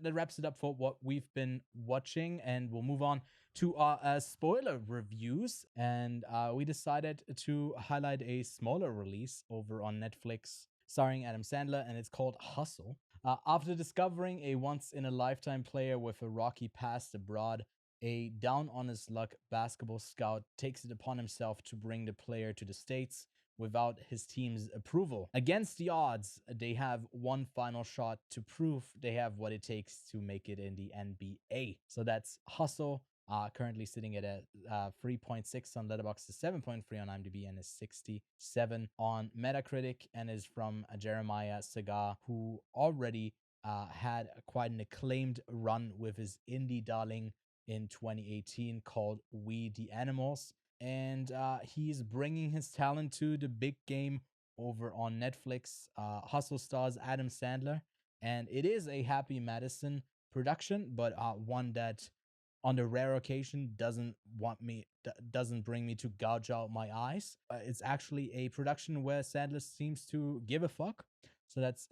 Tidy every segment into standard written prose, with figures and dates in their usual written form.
that wraps it up for what we've been watching, and we'll move on to our spoiler reviews. And we decided to highlight a smaller release over on Netflix starring Adam Sandler, and it's called Hustle. After discovering a once-in-a-lifetime player with a rocky past abroad, a down-on-his-luck basketball scout takes it upon himself to bring the player to the States without his team's approval. Against the odds, they have one final shot to prove they have what it takes to make it in the NBA. So that's Hustle, currently sitting at a 3.6 on Letterboxd, 7.3 on IMDb, and a 67 on Metacritic, and is from Jeremiah Sagar, who already had quite an acclaimed run with his indie darling in 2018 called We the Animals. And he's bringing his talent to the big game over on Netflix. Hustle stars Adam Sandler, and it is a Happy Madison production, but one that, on the rare occasion, doesn't bring me to gouge out my eyes. It's actually a production where Sandler seems to give a fuck, so that's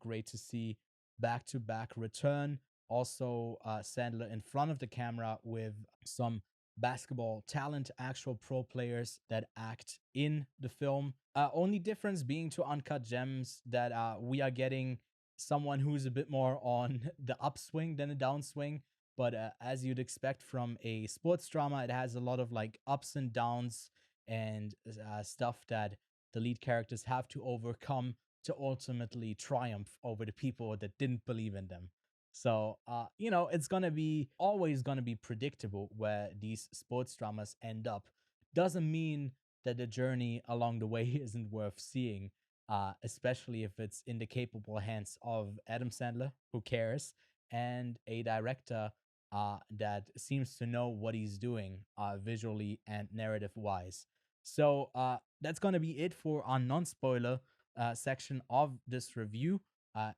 great to see. Back-to-back return. Also, Sandler in front of the camera with some basketball talent, actual pro players that act in the film. Only difference being to Uncut Gems that we are getting someone who's a bit more on the upswing than a downswing. But as you'd expect from a sports drama, it has a lot of like ups and downs and stuff that the lead characters have to overcome to ultimately triumph over the people that didn't believe in them. So, it's always gonna be predictable where these sports dramas end up. Doesn't mean that the journey along the way isn't worth seeing, especially if it's in the capable hands of Adam Sandler, who cares, and a director that seems to know what he's doing visually and narrative wise. So, that's gonna be it for our non-spoiler section of this review.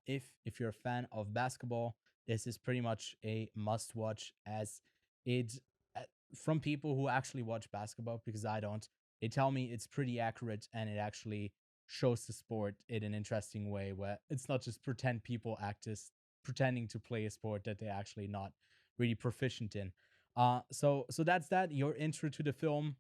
If you're a fan of basketball, this is pretty much a must watch, as it from people who actually watch basketball, because I don't. They tell me it's pretty accurate and it actually shows the sport in an interesting way, where it's not just pretend people actors pretending to play a sport that they're actually not really proficient in. So that's that, your intro to the film.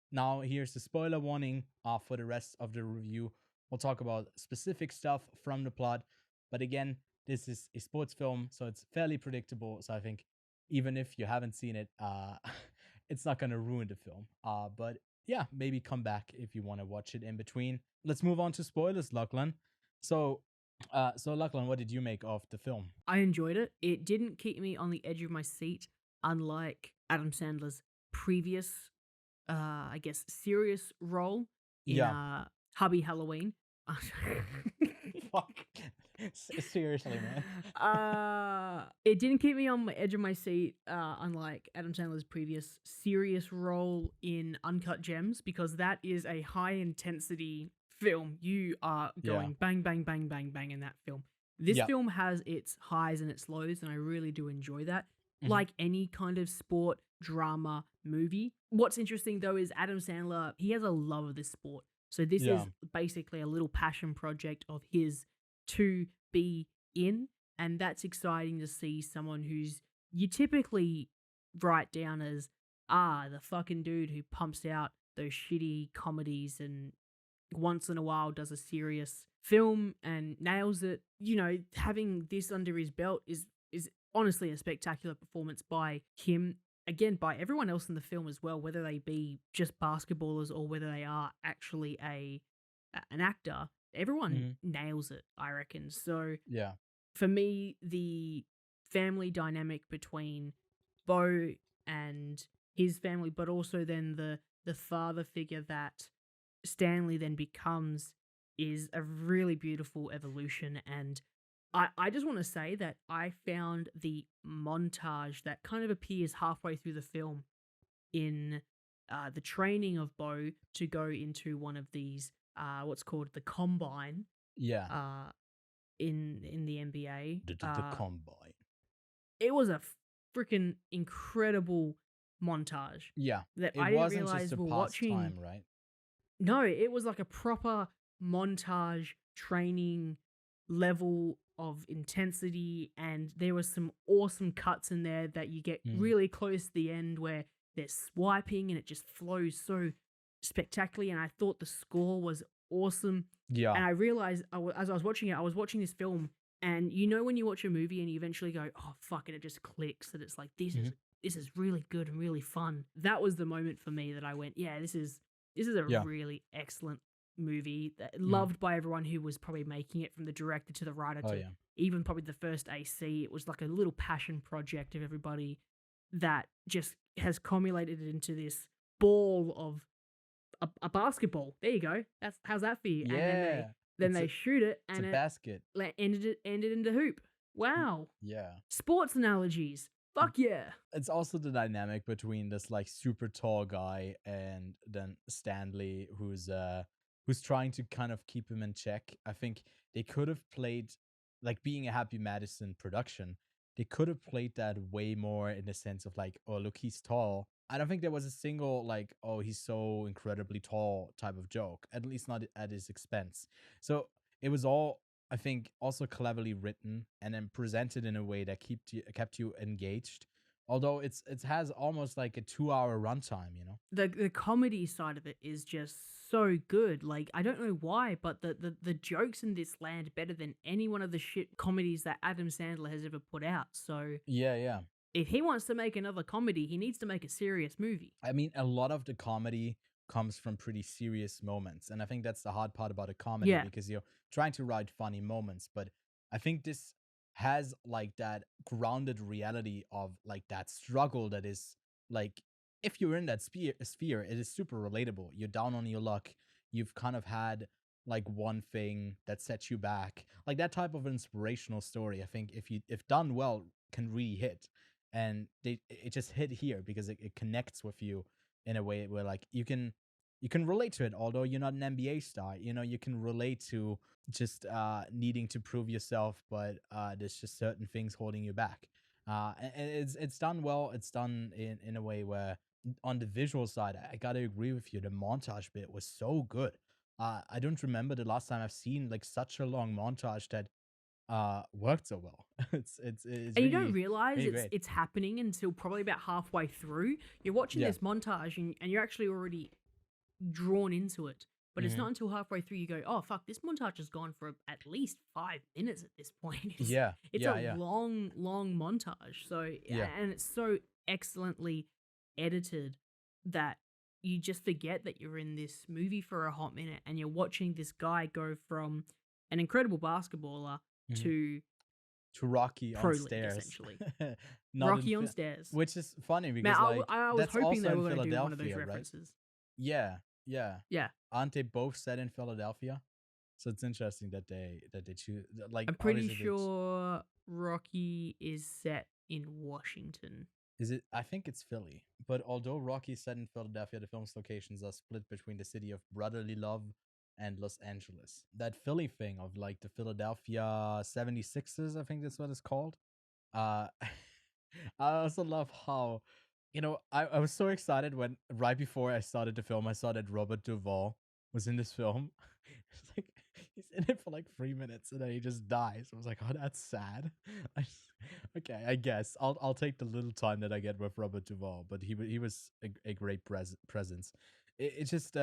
Now here's the spoiler warning for the rest of the review. We'll talk about specific stuff from the plot, but again, this is a sports film, so it's fairly predictable. So I think even if you haven't seen it, it's not going to ruin the film. But yeah, maybe come back if you want to watch it in between. Let's move on to spoilers, Lachlan. So Lachlan, what did you make of the film? I enjoyed it. It didn't keep me on the edge of my seat, unlike Adam Sandler's previous, I guess, serious role in Hubby Halloween. Fuck. Seriously, man. It didn't keep me on the edge of my seat, unlike Adam Sandler's previous serious role in Uncut Gems, because that is a high intensity film. You are going bang, bang, bang, bang, bang in that film. This film has its highs and its lows, and I really do enjoy that. Mm-hmm. Like any kind of sport drama movie. What's interesting though is Adam Sandler, he has a love of this sport. So this is basically a little passion project of his to be in, and that's exciting to see someone who's you typically write down as the fucking dude who pumps out those shitty comedies and once in a while does a serious film and nails it. Having this under his belt is honestly a spectacular performance by him. Again, by everyone else in the film as well, whether they be just basketballers or whether they are actually an actor, everyone nails it, I reckon. So for me, the family dynamic between Bo and his family, but also then the father figure that Stanley then becomes, is a really beautiful evolution. And I just want to say that I found the montage that kind of appears halfway through the film in the training of Bo to go into one of these, what's called the Combine. In the NBA. The Combine. It was a freaking incredible montage. Yeah. That it I didn't wasn't realize just a we're pastime, watching. right? No, it was like a proper montage training level of intensity, and there was some awesome cuts in there that you get Mm. really close to the end where they're swiping and it just flows so spectacularly. And I thought the score was awesome. Yeah. And I realized as I was watching it, I was watching this film, and you know when you watch a movie and you eventually go, "Oh fuck," and it just clicks that it's like Mhm. this is really good and really fun. That was the moment for me that I went, "Yeah, this is a Yeah. really excellent movie, Mhm. loved by everyone who was probably making it, from the director to the writer Oh to yeah. even probably the first AC. It was like a little passion project of everybody that just has cumulated into this ball of a basketball. There you go. That's how's that for you? And then Yeah. they shoot it It's a and it basket. ended in the hoop. Wow. Yeah. Sports analogies. Mm. Fuck yeah. It's also the dynamic between this like super tall guy and then Stanley, who's trying to kind of keep him in check. I think they could have played, like, being a Happy Madison production, they could have played that way more in the sense of like, oh look, he's tall. I don't think there was a single like, oh he's so incredibly tall type of joke, at least not at his expense. So it was all, I think, also cleverly written and then presented in a way that kept you engaged. Although it has almost like a 2 hour runtime, you know? The comedy side of it is just so good. Like, I don't know why, but the jokes in this land better than any one of the shit comedies that Adam Sandler has ever put out. So Yeah, yeah. if he wants to make another comedy, he needs to make a serious movie. I mean, a lot of the comedy comes from pretty serious moments. And I think that's the hard part about a comedy, Yeah. because you're trying to write funny moments. But I think this has like that grounded reality of like that struggle that is like, if you're in that sphere, it is super relatable. You're down on your luck. You've kind of had like one thing that sets you back. Like that type of inspirational story, I think if done well, can really hit. And it just hit here because it connects with you in a way where like you can relate to it, although you're not an NBA star. You know, you can relate to just needing to prove yourself, but there's just certain things holding you back. And it's done well. It's done in a way where on the visual side, I gotta agree with you. The montage bit was so good. I don't remember the last time I've seen like such a long montage that worked so well. It's And you don't really realize really great. it's happening until probably about halfway through. You're watching Yeah. this montage and you're actually already drawn into it. But it's Hmm. not until halfway through you go, "Oh fuck, this montage has gone for at least 5 minutes at this point." Yeah. It's a Yeah. Yeah. long, long montage. So Yeah. and it's so excellently edited that you just forget that you're in this movie for a hot minute, and you're watching this guy go from an incredible basketballer Mhm. to To Rocky pro on league, stairs. essentially. Not in Rocky on stairs. which is funny Man, because like I was that's hoping also they in were going to do one of those Philadelphia, right? references. Yeah. Yeah. Yeah, Aren't they both set in Philadelphia? So it's interesting that they choose, like, I'm pretty obviously they sure Rocky is set in Washington. is it, I think it's Philly. But although Rocky is set in Philadelphia, the film's locations are split between the city of brotherly love and Los Angeles. That Philly thing of like the Philadelphia 76ers, I think that's what it's called. Uh, I also love how, I was so excited when right before I started the film, I saw that Robert Duvall was in this film. It's like he's in it for like 3 minutes and then he just dies. I was like, oh, that's sad. Okay, I guess I'll take the little time that I get with Robert Duvall, but he was a great presence. It's just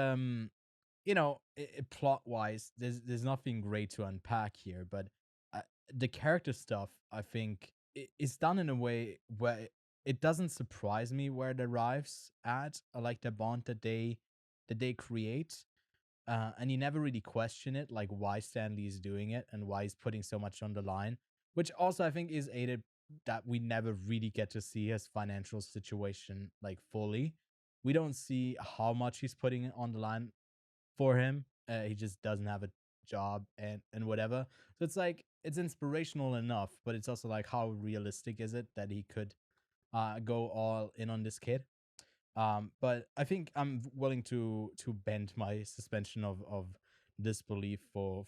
plot wise, there's nothing great to unpack here, but uh, the character stuff, I think, is done in a way where it doesn't surprise me where it arrives at. I like the bond that they create, and you never really question it, like why Stanley is doing it and why he's putting so much on the line, which also I think is aided that we never really get to see his financial situation like fully. We don't see how much he's putting on the line for him. He just doesn't have a job and whatever. So it's like it's inspirational enough, but it's also like how realistic is it that he could go all in on this kid? But I think I'm willing to bend my suspension of disbelief for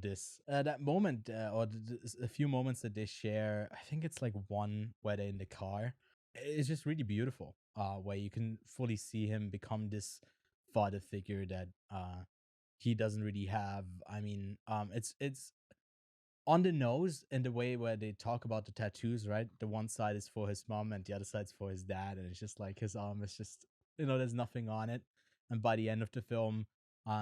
this that moment, or a few moments that they share. I think it's like one where they're in the car. It's just really beautiful. Where you can fully see him become this father figure that he doesn't really have. I mean, it's on the nose in the way where they talk about the tattoos, right? The one side is for his mom and the other side's for his dad, and it's just like his arm is just, there's nothing on it. And by the end of the film,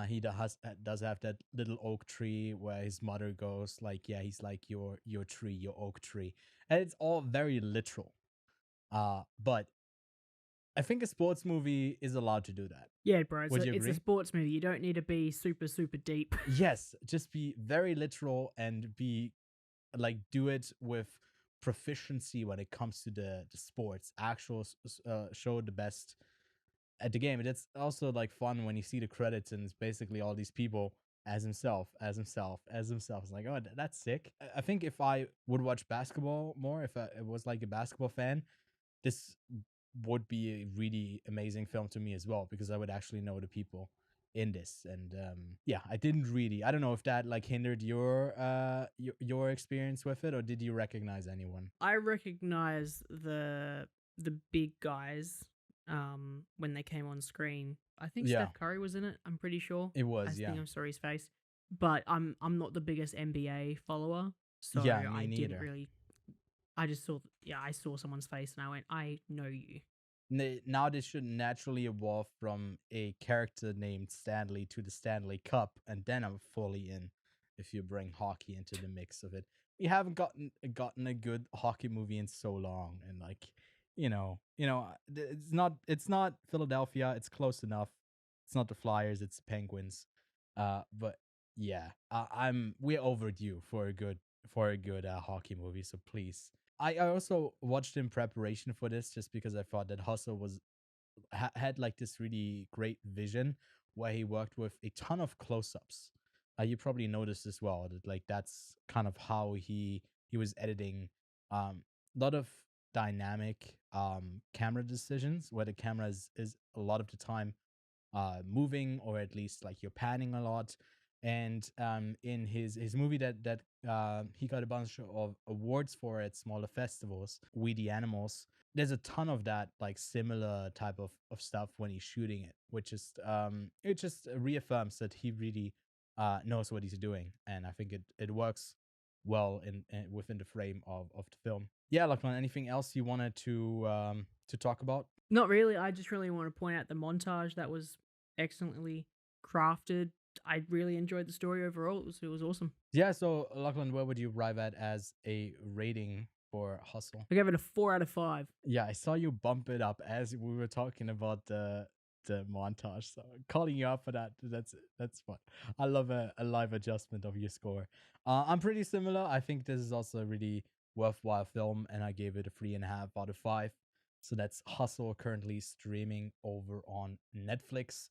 he does have that little oak tree where his mother goes like, yeah, he's like your tree, your oak tree, and it's all very literal. But I think a sports movie is allowed to do that. Yeah, bro. Would you It's a agree? sports movie. You don't need to be super super deep. Yes, just be very literal and be like do it with proficiency when it comes to the sports. Show the best at the game. And it's also like fun when you see the credits and it's basically all these people as himself, as himself, as himself. It's like, oh, that's sick. I think if I would watch basketball more, if I was like a basketball fan, this would be a really amazing film to me as well, because I would actually know the people in this. And yeah, I didn't really, I don't know if that like hindered your experience with it, or did you recognize anyone? I recognize the big guys when they came on screen. I think Yeah, Steph Curry was in it. I'm pretty sure. it I was. Yeah. think I saw his face, but I'm not the biggest NBA follower, so Yeah, me I didn't neither. really. I just saw, yeah, I saw someone's face and I went, I know you. Now this should naturally evolve from a character named Stanley to the Stanley Cup, and then I'm fully in. If you bring hockey into the mix of it, we haven't gotten a good hockey movie in so long, and like, it's not Philadelphia. It's close enough. It's not the Flyers. It's the Penguins. But yeah, we're overdue for a good hockey movie. So please, I also watched in preparation for this just because I thought that Hustle had like this really great vision where he worked with a ton of close-ups. You probably noticed as well that like that's kind of how he was editing a lot of dynamic camera decisions where the camera is a lot of the time moving, or at least like you're panning a lot. And in his movie that he got a bunch of awards for at smaller festivals, We the Animals, there's a ton of that like similar type of stuff when he's shooting it, which is it just reaffirms that he really knows what he's doing. And I think it works well in within the frame of the film. Yeah, Lachlan, anything else you wanted to talk about? Not really. I just really want to point out the montage that was excellently crafted. I really enjoyed the story overall. It was awesome. Yeah, so Lachlan, where would you arrive at as a rating for Hustle? I gave it a 4 out of 5. Yeah, I saw you bump it up as we were talking about the montage. So calling you out for that, that's fun. I love a live adjustment of your score. I'm pretty similar. I think this is also a really worthwhile film, and I gave it a 3.5 out of 5. So that's Hustle, currently streaming over on Netflix.